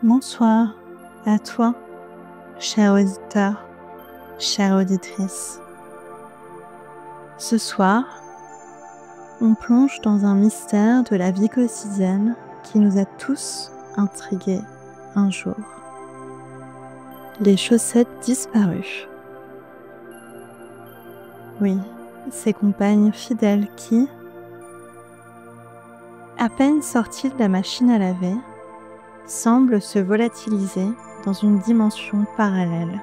Bonsoir à toi, cher auditeur, chère auditrice. Ce soir, on plonge dans un mystère de la vie quotidienne qui nous a tous intrigués un jour. Les chaussettes disparues. Oui, ces compagnes fidèles qui, à peine sorties de la machine à laver, semblent se volatiliser dans une dimension parallèle.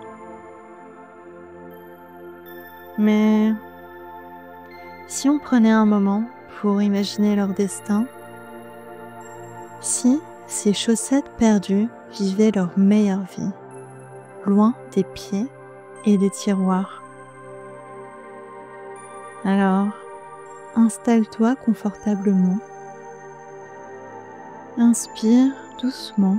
Mais si on prenait un moment pour imaginer leur destin, si ces chaussettes perdues vivaient leur meilleure vie, loin des pieds et des tiroirs. Alors, installe-toi confortablement, inspire doucement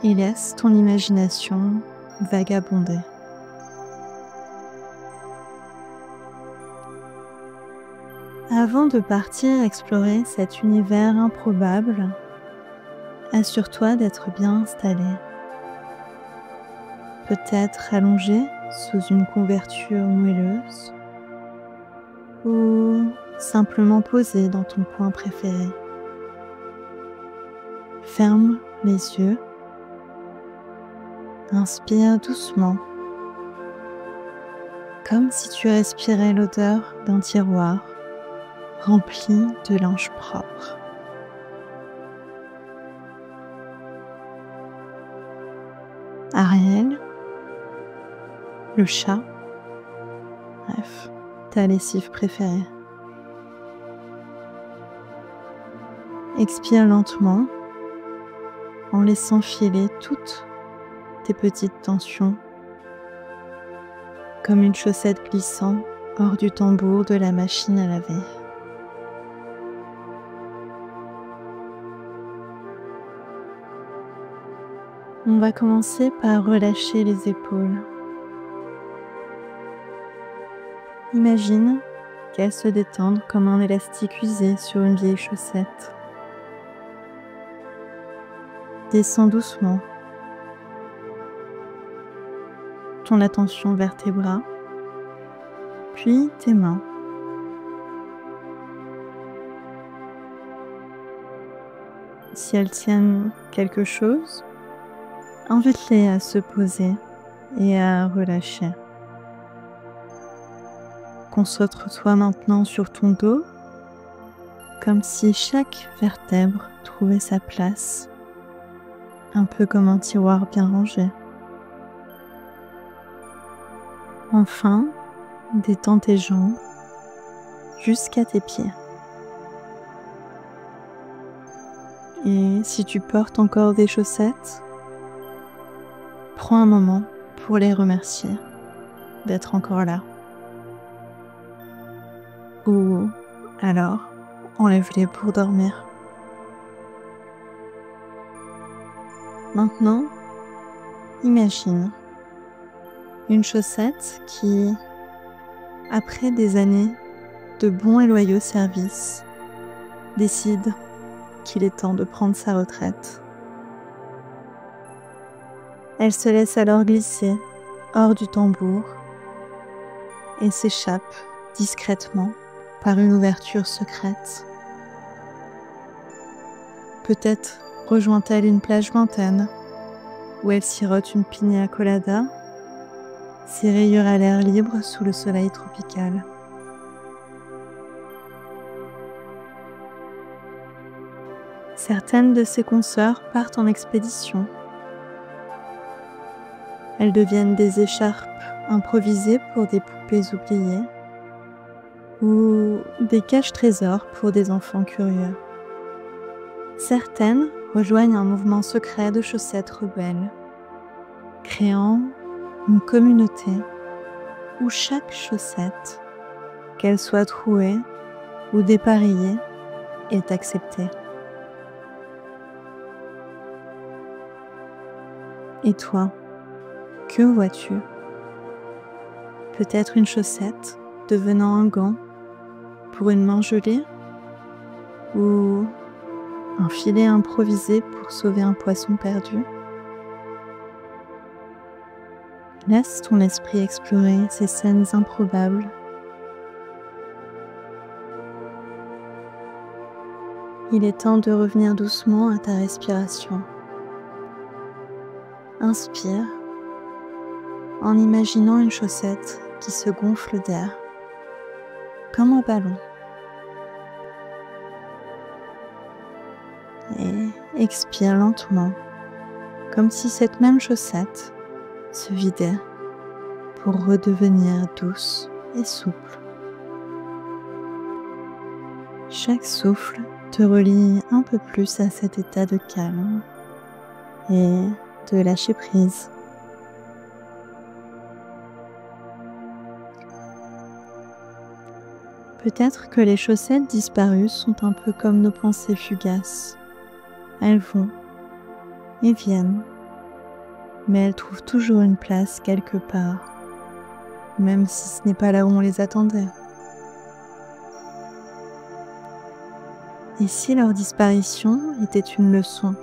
et laisse ton imagination vagabonder. Avant de partir explorer cet univers improbable, assure-toi d'être bien installé. Peut-être allongé sous une couverture moelleuse ou simplement posé dans ton coin préféré. Ferme les yeux, inspire doucement, comme si tu respirais l'odeur d'un tiroir rempli de linge propre. Ariel, le chat, bref, ta lessive préférée. Expire lentement en laissant filer toutes tes petites tensions comme une chaussette glissant hors du tambour de la machine à laver. On va commencer par relâcher les épaules. Imagine qu'elles se détendent comme un élastique usé sur une vieille chaussette. Descends doucement ton attention vers tes bras, puis tes mains. Si elles tiennent quelque chose, invite-les à se poser et à relâcher. Concentre-toi maintenant sur ton dos, comme si chaque vertèbre trouvait sa place, un peu comme un tiroir bien rangé. Enfin, détends tes jambes jusqu'à tes pieds. Et si tu portes encore des chaussettes, prends un moment pour les remercier d'être encore là. Ou alors, enlève-les pour dormir. Maintenant, imagine une chaussette qui, après des années de bons et loyaux services, décide qu'il est temps de prendre sa retraite. Elle se laisse alors glisser hors du tambour et s'échappe discrètement par une ouverture secrète. Peut-être rejoint-elle une plage lointaine où elle sirote une piña colada, ses rayures à l'air libre sous le soleil tropical. Certaines de ses consoeurs partent en expédition. Elles deviennent des écharpes improvisées pour des poupées oubliées ou des caches-trésors pour des enfants curieux. Certaines rejoignent un mouvement secret de chaussettes rebelles, créant une communauté où chaque chaussette, qu'elle soit trouée ou dépareillée, est acceptée. Et toi, que vois-tu? Peut-être une chaussette devenant un gant pour une main gelée ou un filet improvisé pour sauver un poisson perdu. Laisse ton esprit explorer ces scènes improbables. Il est temps de revenir doucement à ta respiration. Inspire en imaginant une chaussette qui se gonfle d'air, comme un ballon. Et expire lentement, comme si cette même chaussette se vidait pour redevenir douce et souple. Chaque souffle te relie un peu plus à cet état de calme et de lâcher prise. Peut-être que les chaussettes disparues sont un peu comme nos pensées fugaces. Elles vont et viennent, mais elles trouvent toujours une place quelque part, même si ce n'est pas là où on les attendait. Et si leur disparition était une leçon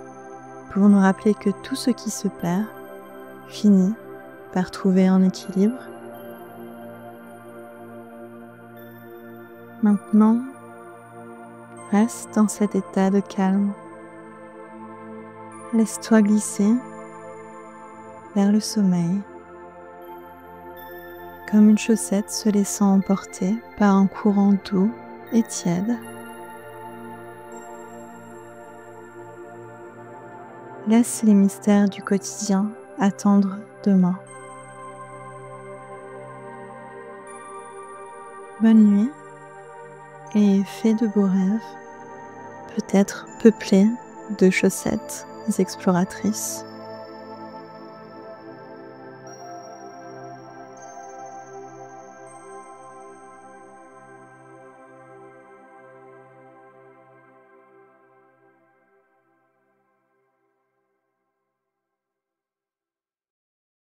pour nous rappeler que tout ce qui se perd finit par trouver un équilibre? Maintenant, reste dans cet état de calme. Laisse-toi glisser vers le sommeil, comme une chaussette se laissant emporter par un courant doux et tiède. Laisse les mystères du quotidien attendre demain. Bonne nuit et fais de beaux rêves, peut-être peuplés de chaussettes exploratrices.